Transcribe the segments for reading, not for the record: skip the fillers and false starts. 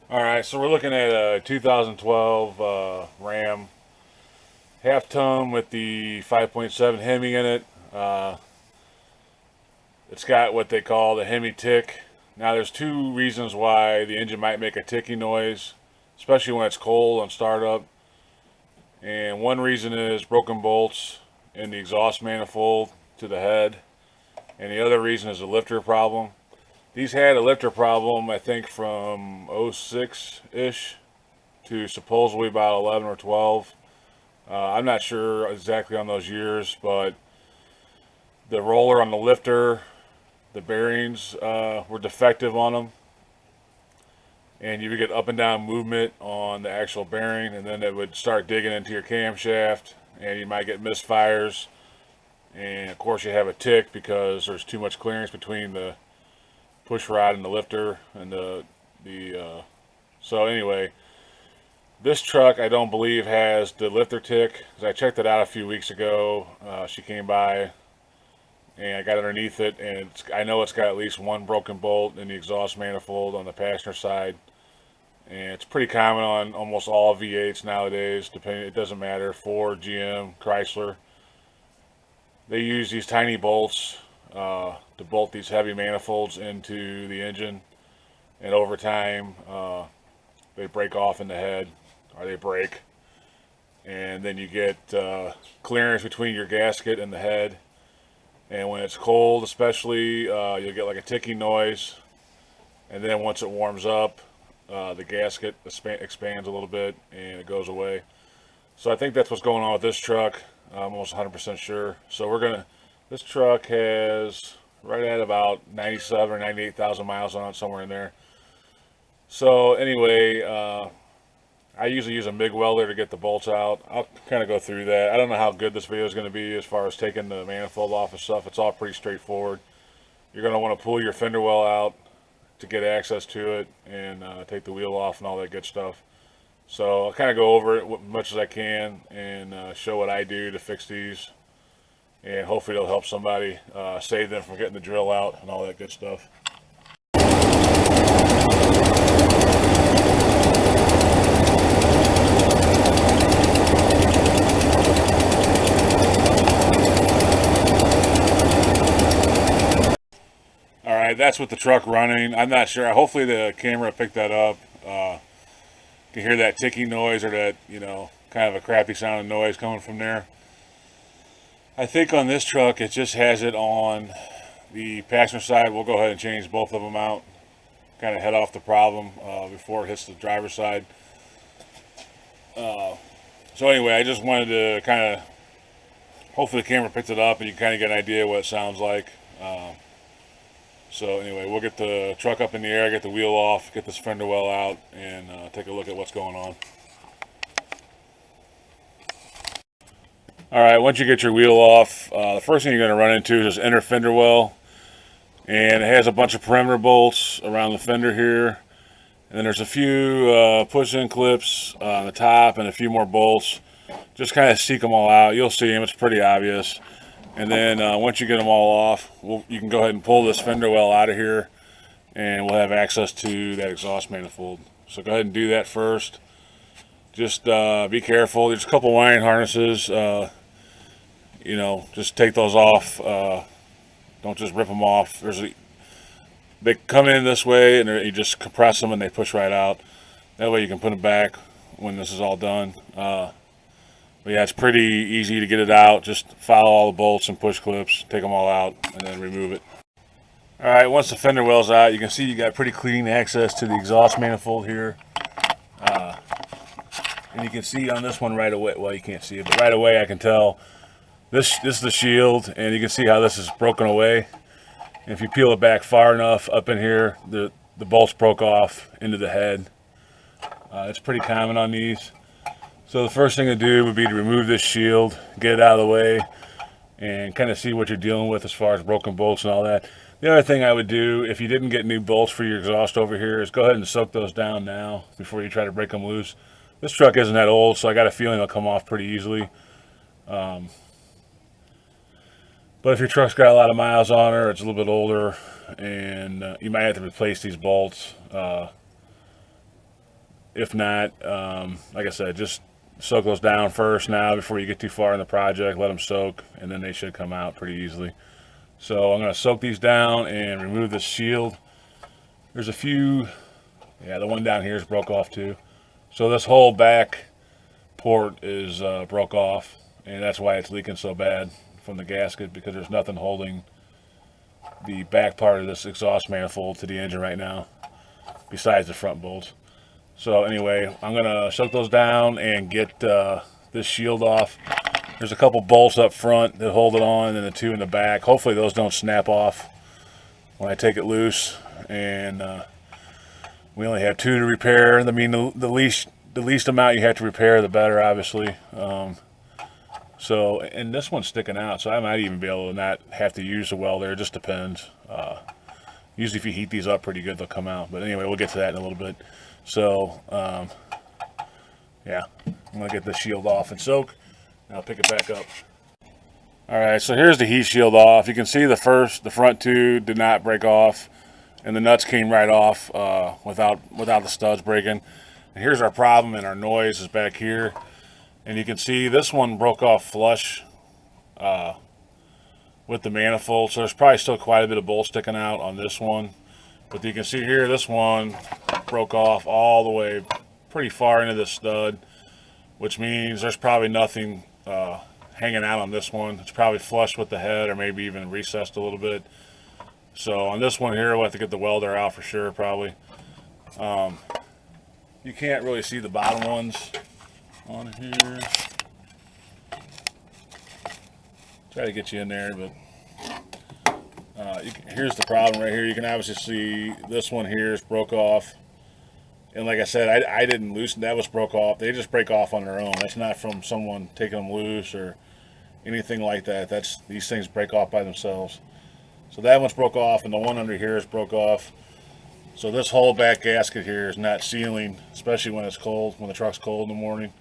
All right, so we're looking at a 2012 Ram half ton with the 5.7 Hemi in it. It's got what they call the Hemi tick. Now, there's two reasons why the engine might make a ticking noise, especially when it's cold on startup. And one reason is broken bolts in the exhaust manifold to the head, and the other reason is a lifter problem. These had a lifter problem, I think, from '06 ish to supposedly about 11 or 12. I'm not sure exactly on those years, but the roller on the lifter, the bearings were defective on them, and you would get up and down movement on the actual bearing, and then it would start digging into your camshaft, and you might get misfires, and of course you have a tick because there's too much clearance between the push rod and the lifter and the. So anyway, this truck, I don't believe, has the lifter tick. 'Cause I checked it out a few weeks ago. She came by, and I got underneath it, and I know it's got at least one broken bolt in the exhaust manifold on the passenger side. And it's pretty common on almost all V8s nowadays. It doesn't matter. Ford, GM, Chrysler. They use these tiny bolts to bolt these heavy manifolds into the engine, and over time, they break off in the head, or they break, and then you get clearance between your gasket and the head. And when it's cold, especially, you'll get like a ticking noise. And then once it warms up, the gasket expands a little bit and it goes away. So I think that's what's going on with this truck. I'm almost 100% sure. So this truck has right at about 97 or 98,000 miles on it, somewhere in there. So anyway, I usually use a MIG welder to get the bolts out. I'll kind of go through that. I don't know how good this video is going to be as far as taking the manifold off and stuff. It's all pretty straightforward. You're going to want to pull your fender well out to get access to it, and take the wheel off and all that good stuff. So I'll kind of go over it as much as I can and show what I do to fix these, and hopefully it'll help somebody, save them from getting the drill out and all that good stuff. All right, that's with the truck running. I'm not sure. Hopefully the camera picked that up. You can hear that ticking noise, or that, kind of a crappy sounding noise coming from there. I think on this truck it just has it on the passenger side. We'll go ahead and change both of them out, kind of head off the problem before it hits the driver's side. So anyway, I just wanted to kind of, hopefully the camera picked it up and you kind of get an idea what it sounds like. So anyway, we'll get the truck up in the air, get the wheel off, get this fender well out, and take a look at what's going on. All right, once you get your wheel off, the first thing you're going to run into is this inner fender well, and it has a bunch of perimeter bolts around the fender here, and then there's a few push-in clips on the top and a few more bolts. Just kind of seek them all out. You'll see them. It's pretty obvious. And then once you get them all off, you can go ahead and pull this fender well out of here, and we'll have access to that exhaust manifold. So go ahead and do that first. Just be careful. There's a couple wiring harnesses. Just take those off. Don't just rip them off. They come in this way, and you just compress them, and they push right out. That way you can put them back when this is all done. But yeah, it's pretty easy to get it out. Just follow all the bolts and push clips, take them all out, and then remove it. All right, once the fender well's out, you can see you got pretty clean access to the exhaust manifold here. And you can see on this one right away, well, you can't see it, but right away I can tell this is the shield, and you can see how this is broken away. And if you peel it back far enough up in here, the bolts broke off into the head. It's pretty common on these. So the first thing to do would be to remove this shield, get it out of the way, and kind of see what you're dealing with as far as broken bolts and all that. The other thing I would do, if you didn't get new bolts for your exhaust over here, is go ahead and soak those down now before you try to break them loose. This truck isn't that old, so I got a feeling they'll come off pretty easily. But if your truck's got a lot of miles on it, or it's a little bit older, and you might have to replace these bolts, if not, like I said, just soak those down first now before you get too far in the project. Let them soak, and then they should come out pretty easily. So I'm going to soak these down and remove this shield. There's a few, yeah, the one down here is broke off too. So this whole back port is broke off, and that's why it's leaking so bad from the gasket, because there's nothing holding the back part of this exhaust manifold to the engine right now besides the front bolts. So anyway, I'm gonna soak those down and get this shield off. There's a couple bolts up front that hold it on, and the two in the back. Hopefully those don't snap off when I take it loose. And we only have two to repair. I mean, the least amount you have to repair, the better, obviously. So, and this one's sticking out, so I might even be able to not have to use the welder. It just depends. Usually if you heat these up pretty good, they'll come out. But anyway, we'll get to that in a little bit. So, yeah, I'm going to get the shield off and soak, and I'll pick it back up. All right, so here's the heat shield off. You can see the front two did not break off, and the nuts came right off without the studs breaking. And here's our problem, and our noise is back here. And you can see this one broke off flush with the manifold, so there's probably still quite a bit of bolt sticking out on this one. But you can see here, this one broke off all the way pretty far into the stud, which means there's probably nothing hanging out on this one. It's probably flush with the head, or maybe even recessed a little bit. So on this one here, we'll have to get the welder out for sure, probably. You can't really see the bottom ones on here. Try to get you in there, but here's the problem right here. You can obviously see this one here is broke off, and like I said, I didn't loosen. That was broke off. They just break off on their own. That's not from someone taking them loose or anything like that. These things break off by themselves. So that one's broke off, and the one under here is broke off. So this whole back gasket here is not sealing, especially when it's cold, when the truck's cold in the morning.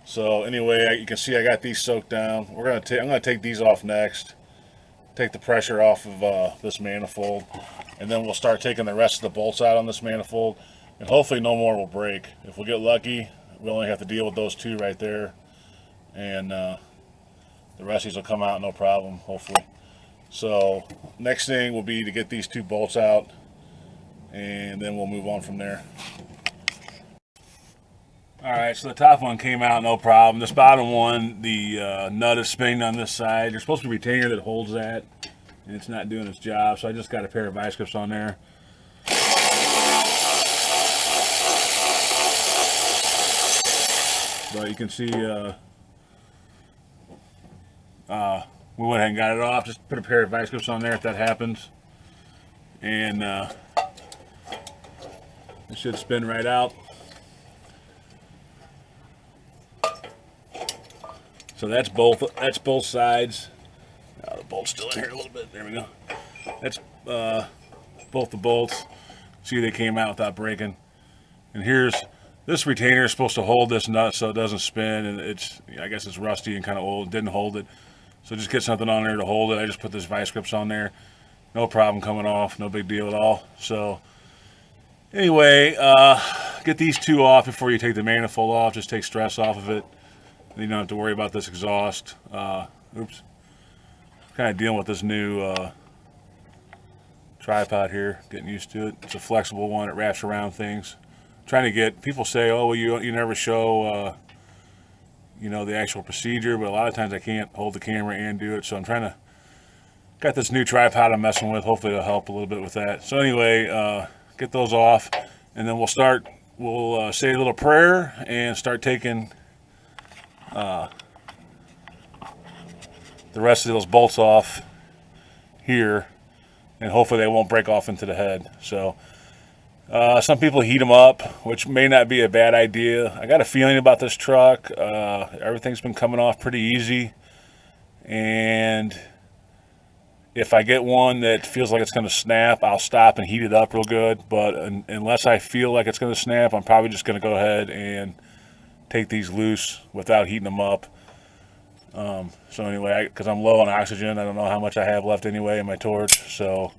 So anyway, you can see I got these soaked down. I'm gonna take these off next. Take the pressure off of this manifold, and then we'll start taking the rest of the bolts out on this manifold, and hopefully no more will break. If we get lucky, we only have to deal with those two right there, and the rest of these will come out no problem, hopefully. So next thing will be to get these two bolts out, and then we'll move on from there. Alright, so the top one came out no problem. This bottom one, the nut is spinning on this side. There's supposed to be a retainer that holds that, and it's not doing its job, so I just got a pair of vice grips on there. But you can see we went ahead and got it off. Just put a pair of vice grips on there if that happens, and it should spin right out. So that's both sides. The bolt's still in here a little bit. There we go. That's both the bolts. See, they came out without breaking. And here's this retainer is supposed to hold this nut so it doesn't spin, and I guess it's rusty and kind of old. It didn't hold it. So just get something on there to hold it. I just put this vice grips on there. No problem coming off. No big deal at all. So anyway, get these two off before you take the manifold off. Just take stress off of it. You don't have to worry about this exhaust. Oops. Kind of dealing with this new tripod here, getting used to it. It's a flexible one. It wraps around things. Trying to get, people say, oh, well, you never show, the actual procedure, but a lot of times I can't hold the camera and do it. So I'm got this new tripod I'm messing with. Hopefully it'll help a little bit with that. So anyway, get those off, and then we'll say a little prayer and start taking the rest of those bolts off here, and hopefully they won't break off into the head. So some people heat them up, which may not be a bad idea. I got a feeling about this truck. Everything's been coming off pretty easy, and if I get one that feels like it's going to snap, I'll stop and heat it up real good. But unless I feel like it's going to snap, I'm probably just going to go ahead and take these loose without heating them up. So anyway, because I'm low on oxygen, I don't know how much I have left anyway in my torch. So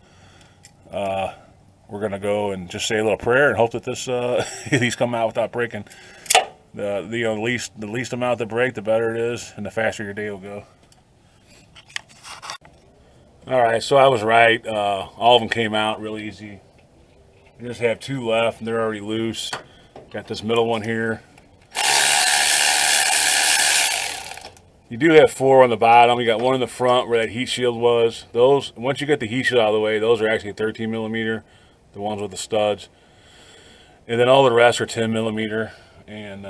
we're gonna go and just say a little prayer and hope that this these come out without breaking. The least amount that break, the better it is, and the faster your day will go. All right, so I was right. All of them came out real easy. I just have 2 left, and they're already loose. Got this middle one here. You do have 4 on the bottom. You got 1 in the front where that heat shield was. Those, once you get the heat shield out of the way, those are actually 13 millimeter, the ones with the studs. And then all the rest are 10 millimeter. And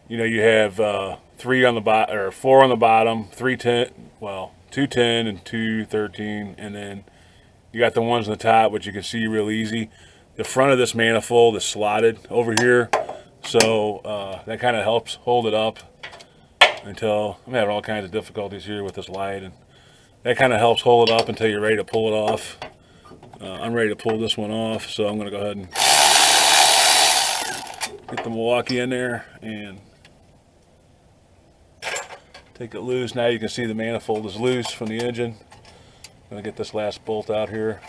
you know, you have 3 on the bottom, or 4 on the bottom, 3 10, well, 2 10 and 2 13, and then you got the ones on the top, which you can see real easy. The front of this manifold is slotted over here, so that kind of helps hold it up until, I'm having all kinds of difficulties here with this light, and that kind of helps hold it up until you're ready to pull it off. I'm ready to pull this one off, so I'm going to go ahead and get the Milwaukee in there and take it loose. Now you can see the manifold is loose from the engine. I'm going to get this last bolt out here.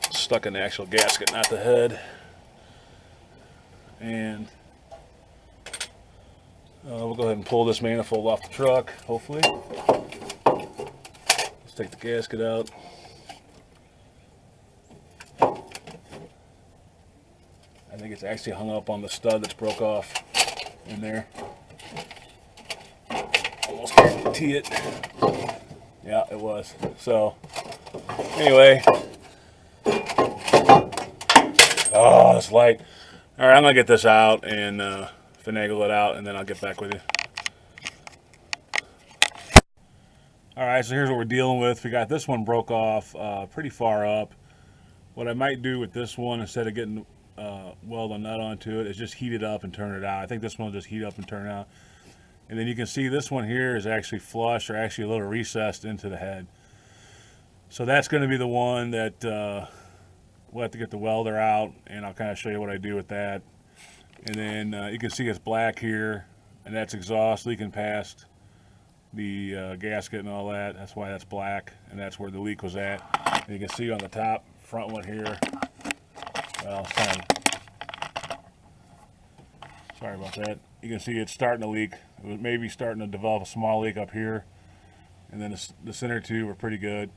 It's stuck in the actual gasket, not the head. And we'll go ahead and pull this manifold off the truck, hopefully. Let's take the gasket out. I think it's actually hung up on the stud that's broke off in there. Almost can't tee it. Yeah, it was. So, anyway. Oh, it's light. All right, I'm going to get this out and finagle it out, and then I'll get back with you. All right, so here's what we're dealing with. We got this one broke off pretty far up. What I might do with this one, instead of getting weld a nut onto it, is just heat it up and turn it out. I think this one will just heat up and turn out. And then you can see this one here is actually flush, or actually a little recessed into the head. So that's going to be the one that we'll have to get the welder out, and I'll kind of show you what I do with that. And then you can see it's black here, and that's exhaust leaking past the gasket and all that. That's why that's black, and that's where the leak was at. And you can see on the top front one here, well, it's kind of, sorry about that. You can see it's starting to leak. It was maybe starting to develop a small leak up here, and then the center 2 were pretty good.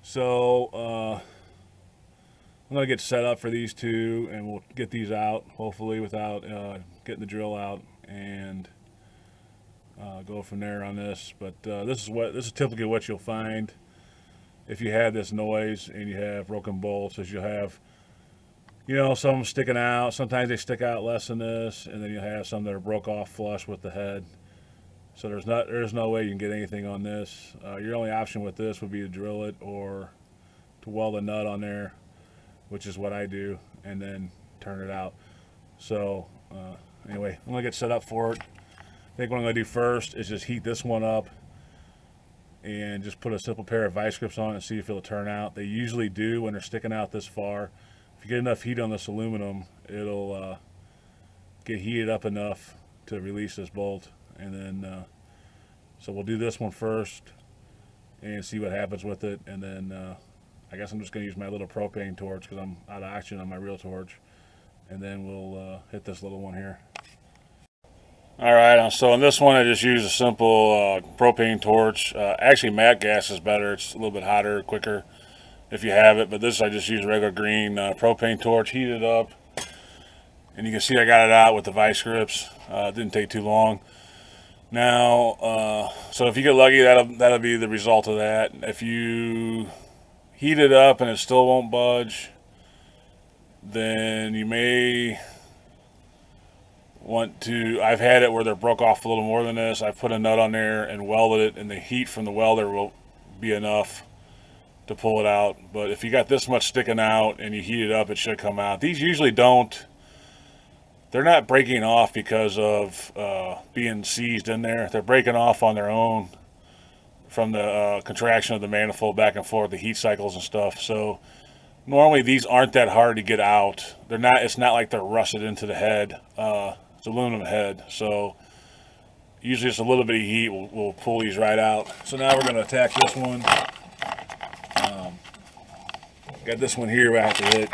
So I'm going to get set up for these 2, and we'll get these out, hopefully, without getting the drill out, and go from there on this. But this is typically what you'll find if you have this noise and you have broken bolts, is you'll have, you know, some sticking out. Sometimes they stick out less than this, and then you'll have some that are broke off flush with the head. So there's no way you can get anything on this. Your only option with this would be to drill it or to weld a nut on there, which is what I do, and then turn it out. So anyway, I'm gonna get set up for it. I think what I'm gonna do first is just heat this one up and just put a simple pair of vice grips on it and see if it'll turn out. They usually do when they're sticking out this far. If you get enough heat on this aluminum, it'll get heated up enough to release this bolt. And then so we'll do this one first and see what happens with it, and then I guess I'm just going to use my little propane torch because I'm out of action on my real torch, and then we'll hit this little one here. All right, so on this one I just use a simple propane torch. Actually, mat gas is better. It's a little bit hotter, quicker if you have it, but this I just use regular green propane torch, heat it up, and you can see I got it out with the vice grips. It didn't take too long. Now, so if you get lucky, that'll be the result of that. If you heat it up and it still won't budge, then you may want to, I've had it where they're broke off a little more than this. I've put a nut on there and welded it, and the heat from the welder will be enough to pull it out. But if you got this much sticking out and you heat it up, it should come out. These usually don't. They're not breaking off because of being seized in there. They're breaking off on their own from the contraction of the manifold back and forth, the heat cycles and stuff. So normally these aren't that hard to get out. They're not. It's not like they're rusted into the head. It's aluminum head. So usually just a little bit of heat will pull these right out. So now we're going to attack this one. Got this one here where I have to hit.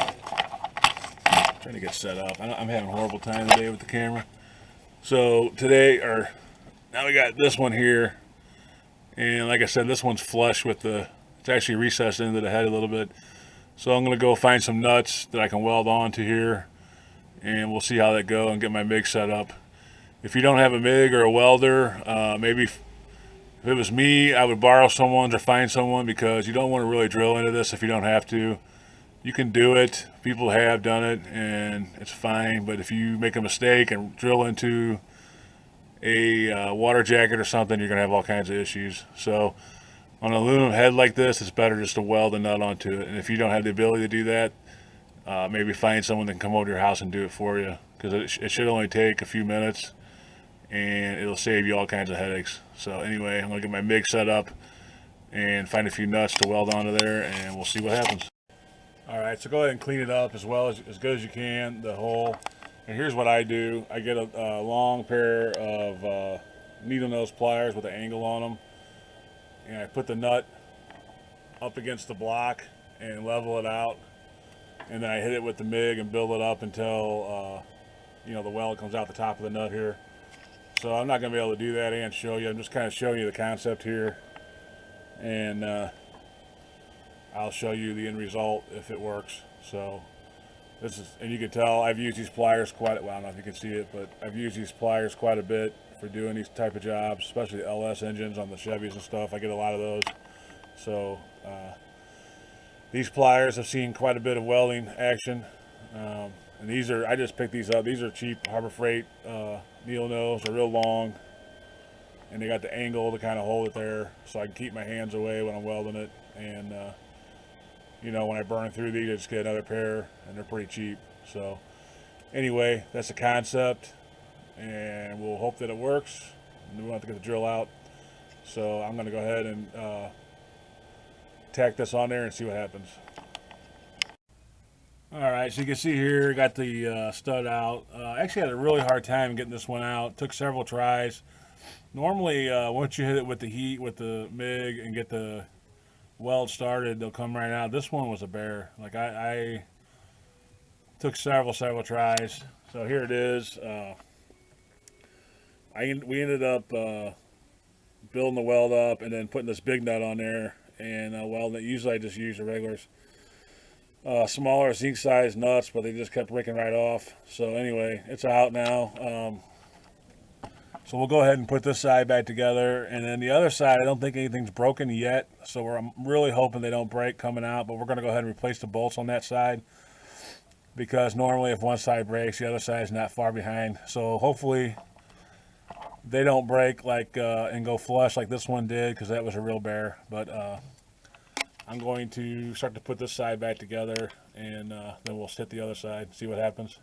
Trying to get set up. I'm having a horrible time today with the camera. So today, or now we got this one here. And like I said, this one's flush with the, it's actually recessed into the head a little bit. So I'm going to go find some nuts that I can weld onto here. And we'll see how that goes and get my MIG set up. If you don't have a MIG or a welder, maybe if it was me, I would borrow someone's or find someone, because you don't want to really drill into this if you don't have to. You can do it. People have done it and it's fine. But if you make a mistake and drill into a water jacket or something, you're going to have all kinds of issues. So on an aluminum head like this, it's better just to weld a nut onto it. And if you don't have the ability to do that, maybe find someone that can come over to your house and do it for you, because it should only take a few minutes and it'll save you all kinds of headaches. So anyway, I'm going to get my MIG set up and find a few nuts to weld onto there, and we'll see what happens. Alright, so go ahead and clean it up as good as you can, the hole. And here's what I do. I get a long pair of needle nose pliers with an angle on them, and I put the nut up against the block and level it out, and then I hit it with the MIG and build it up until you know, the weld comes out the top of the nut here. So I'm not going to be able to do that and show you. I'm just kind of showing you the concept here, and I'll show you the end result if it works. So this is, and you can tell I've used these pliers quite, well, I don't know if you can see it, but I've used these pliers quite a bit for doing these type of jobs, especially the LS engines on the Chevys and stuff. I get a lot of those. So these pliers have seen quite a bit of welding action. And these are, I just picked these up. These are cheap Harbor Freight needle nose. They're real long, and they got the angle to kind of hold it there so I can keep my hands away when I'm welding it. And you know, when I burn through these, I just get another pair, and they're pretty cheap. So anyway, that's the concept, and we'll hope that it works. And we won't have to get the drill out. So I'm going to go ahead and tack this on there and see what happens. Alright, so you can see here, got the stud out. Actually had a really hard time getting this one out. Took several tries. Normally, once you hit it with the heat, with the MIG, and get the weld started, they'll come right out. This one was a bear. Like, I took several tries. So here it is. We ended up building the weld up and then putting this big nut on there and welding it. Usually I just use the regulars. Smaller zinc size nuts, but they just kept breaking right off. So anyway, it's out now. So we'll go ahead and put this side back together, and then the other side, I don't think anything's broken yet, so I'm really hoping they don't break coming out, but we're going to go ahead and replace the bolts on that side, because normally if one side breaks, the other side is not far behind. So hopefully they don't break like and go flush like this one did, because that was a real bear. But I'm going to start to put this side back together, and then we'll hit the other side, see what happens.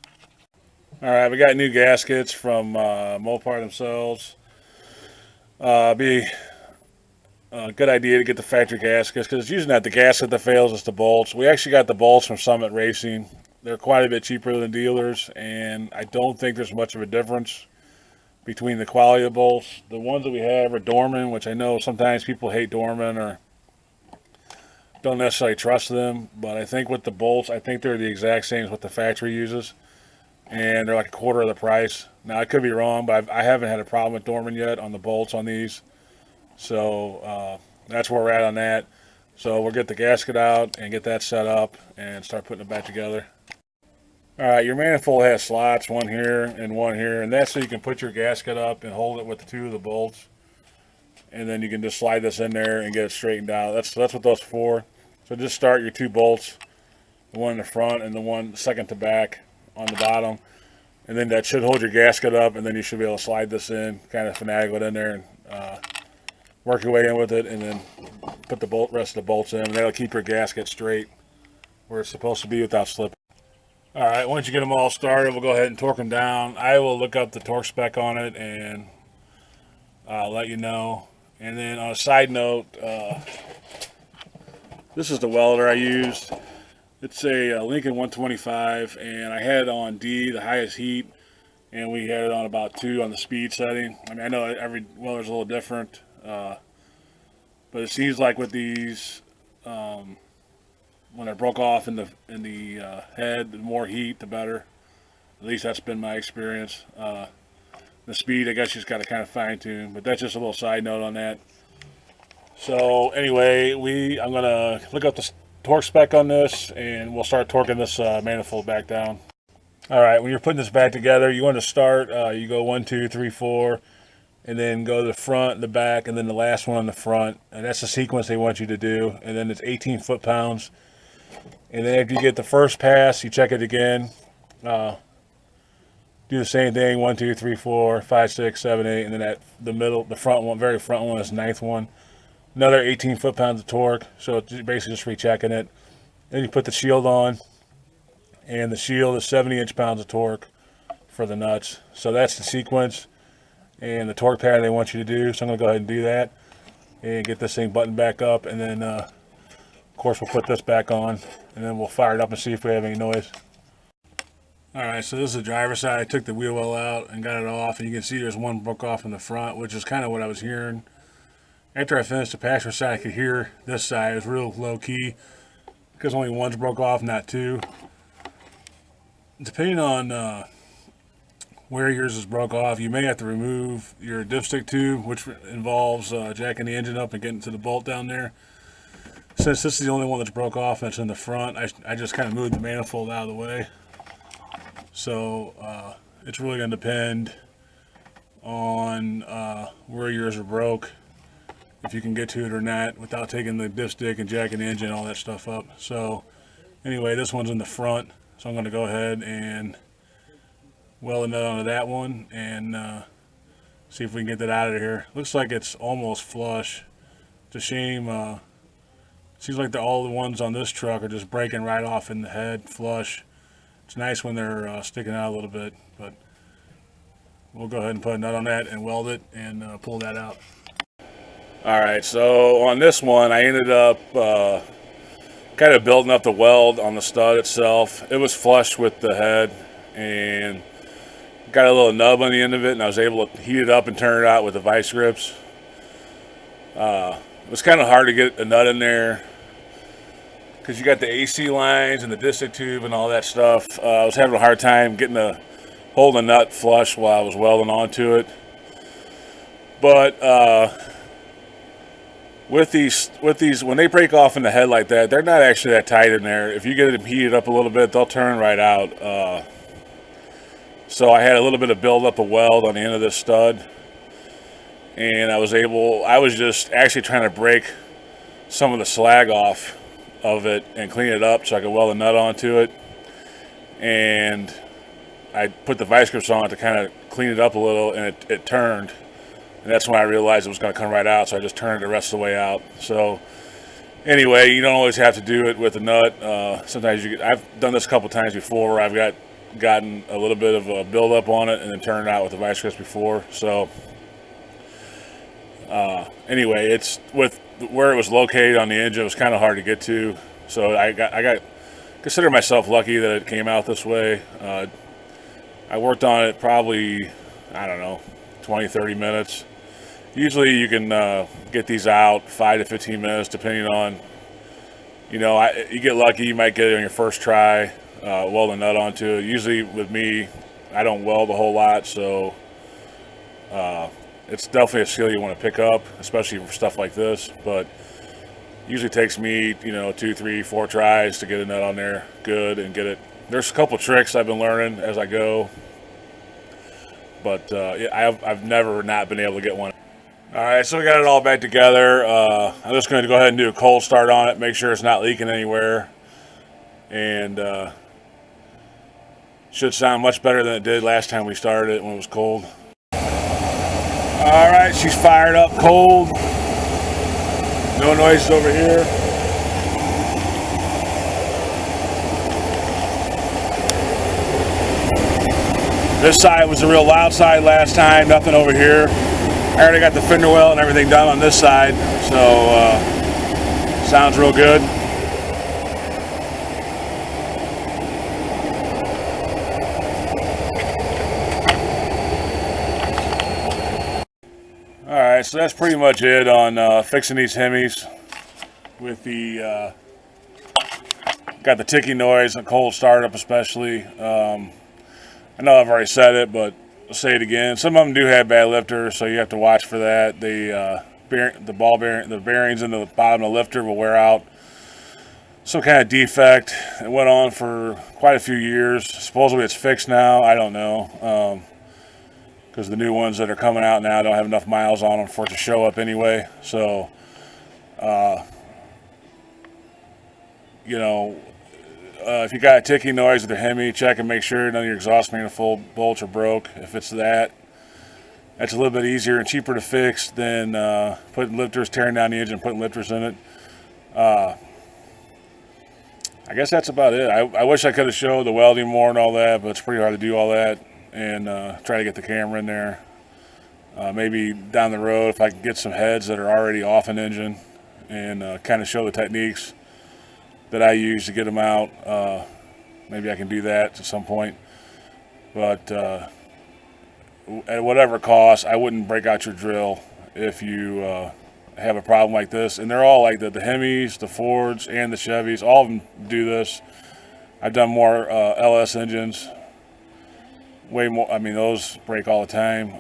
Alright, we got new gaskets from Mopar themselves. Be a good idea to get the factory gaskets, because it's usually not the gasket that fails, it's the bolts. We actually got the bolts from Summit Racing. They're quite a bit cheaper than dealers, and I don't think there's much of a difference between the quality of bolts. The ones that we have are Dorman, which I know sometimes people hate Dorman or don't necessarily trust them, but I think with the bolts, I think they're the exact same as what the factory uses, and they're like a quarter of the price. Now I could be wrong, but I haven't had a problem with Dorman yet on the bolts on these. So that's where we're at on that. So we'll get the gasket out and get that set up and start putting it back together. Alright, your manifold has slots, one here, and that's so you can put your gasket up and hold it with the two of the bolts, and then you can just slide this in there and get it straightened out. That's what those are for. So just start your two bolts, the one in the front and the one second to back on the bottom, and then that should hold your gasket up, and then you should be able to slide this in, kind of finagle it in there, and work your way in with it, and then put the rest of the bolts in, and that'll keep your gasket straight where it's supposed to be without slipping. Alright, once you get them all started, we'll go ahead and torque them down. I will look up the torque spec on it and let you know. And then on a side note, this is the welder I used. It's a Lincoln 125, and I had it on D, the highest heat, and we had it on about 2 on the speed setting. I mean, I know every welder's a little different, but it seems like with these when it broke off in the head, the more heat, the better. At least that's been my experience. The speed, I guess, you just got to kind of fine tune. But that's just a little side note on that. So anyway, I'm gonna look up the torque spec on this, and we'll start torquing this manifold back down. All right, when you're putting this back together, you want to start. You go 1, 2, 3, 4, and then go to the front, the back, and then the last one on the front. And that's the sequence they want you to do. And then it's 18 foot-pounds. And then if you get the first pass, you check it again. Do the same thing, 1, 2, 3, 4, 5, 6, 7, 8, and then at the front one, very front one is the 9th one. Another 18 foot-pounds of torque, so it's basically just rechecking it. Then you put the shield on, and the shield is 70 inch-pounds of torque for the nuts. So that's the sequence and the torque pattern they want you to do. So I'm going to go ahead and do that and get this thing buttoned back up, and then of course we'll put this back on, and then we'll fire it up and see if we have any noise. Alright, so this is the driver's side. I took the wheel well out and got it off, and you can see there's one broke off in the front, which is kind of what I was hearing. After I finished the passenger side, I could hear this side. It was real low key because only one's broke off, not two. Depending on where yours is broke off, you may have to remove your dipstick tube, which involves jacking the engine up and getting to the bolt down there. Since this is the only one that's broke off and it's in the front, I just kind of moved the manifold out of the way. So it's really going to depend on where yours are broke, if you can get to it or not without taking the dipstick and jacking the engine and all that stuff up. So anyway, this one's in the front, so I'm going to go ahead and weld a nut onto that one and see if we can get that out of here. Looks like it's almost flush. It's a shame. Seems like all the ones on this truck are just breaking right off in the head flush. It's nice when they're sticking out a little bit, but we'll go ahead and put a nut on that and weld it and pull that out. Alright, so on this one I ended up kind of building up the weld on the stud itself. It was flush with the head and got a little nub on the end of it, and I was able to heat it up and turn it out with the vice grips. It was kind of hard to get a nut in there because you got the AC lines and the dipstick tube and all that stuff. I was having a hard time getting holding the nut flush while I was welding onto it. But with these, when they break off in the head like that, they're not actually that tight in there. If you get them heated up a little bit, they'll turn right out. So I had a little bit of buildup of weld on the end of this stud, and I was just actually trying to break some of the slag off of it and clean it up so I could weld a nut onto it. And I put the vice grips on to kind of clean it up a little, and it turned. And that's when I realized it was going to come right out, so I just turned it the rest of the way out. So anyway, you don't always have to do it with a nut. Sometimes I've done this a couple times before where I've gotten a little bit of a buildup on it and then turned it out with the vice grips before. So anyway, it's with where it was located on the engine, it was kind of hard to get to. So I consider myself lucky that it came out this way. I worked on it probably, I don't know, 20-30 minutes. Usually you can get these out 5 to 15 minutes depending on, you get lucky, you might get it on your first try, weld a nut onto it. Usually with me, I don't weld a whole lot, so it's definitely a skill you want to pick up, especially for stuff like this. But usually takes me 2, 3, 4 tries to get a nut on there good and get it. There's a couple tricks I've been learning as I go, but I've never not been able to get one. Alright, so we got it all back together. I'm just going to go ahead and do a cold start on it, make sure it's not leaking anywhere, and should sound much better than it did last time we started it when it was cold. Alright, she's fired up cold. No noises over here. This side was a real loud side last time, nothing over here. I already got the fender well and everything done on this side, so sounds real good. Alright, so that's pretty much it on fixing these Hemis with the got the ticking noise and cold startup especially. I know I've already said it, but I'll say it again. Some of them do have bad lifters, so you have to watch for that. The bearings in the bottom of the lifter will wear out. Some kind of defect. It went on for quite a few years. Supposedly it's fixed now. I don't know, because the new ones that are coming out now don't have enough miles on them for it to show up anyway. So, you know, if you got a ticking noise with your Hemi, check and make sure none of your exhaust manifold bolts are broke. If it's that, that's a little bit easier and cheaper to fix than putting lifters, tearing down the engine, putting lifters in it. I guess that's about it. I wish I could have showed the welding more and all that, but it's pretty hard to do all that and try to get the camera in there. Maybe down the road, if I can get some heads that are already off an engine and kind of show the techniques that I use to get them out, maybe I can do that at some point. But at whatever cost, I wouldn't break out your drill if you have a problem like this. And they're all like that. The Hemis, the Fords, and the Chevys, all of them do this. I've done more LS engines, way more. I mean, those break all the time.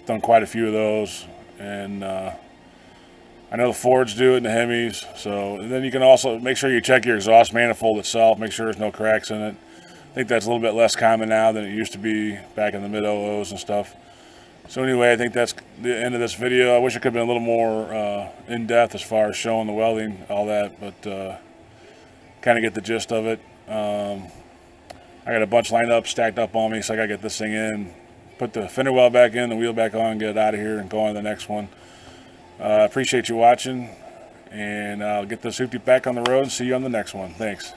Done quite a few of those, and I know the Fords do it and the Hemis. So, and then you can also make sure you check your exhaust manifold itself, make sure there's no cracks in it. I think that's a little bit less common now than it used to be back in the mid-00s and stuff. So anyway, I think that's the end of this video. I wish it could have been a little more in-depth as far as showing the welding, all that, but kind of get the gist of it. I got a bunch lined up, stacked up on me, so I got to get this thing in, put the fender well back in, the wheel back on, get it out of here, and go on to the next one. Appreciate you watching, and I'll get this hoopty back on the road and see you on the next one. Thanks.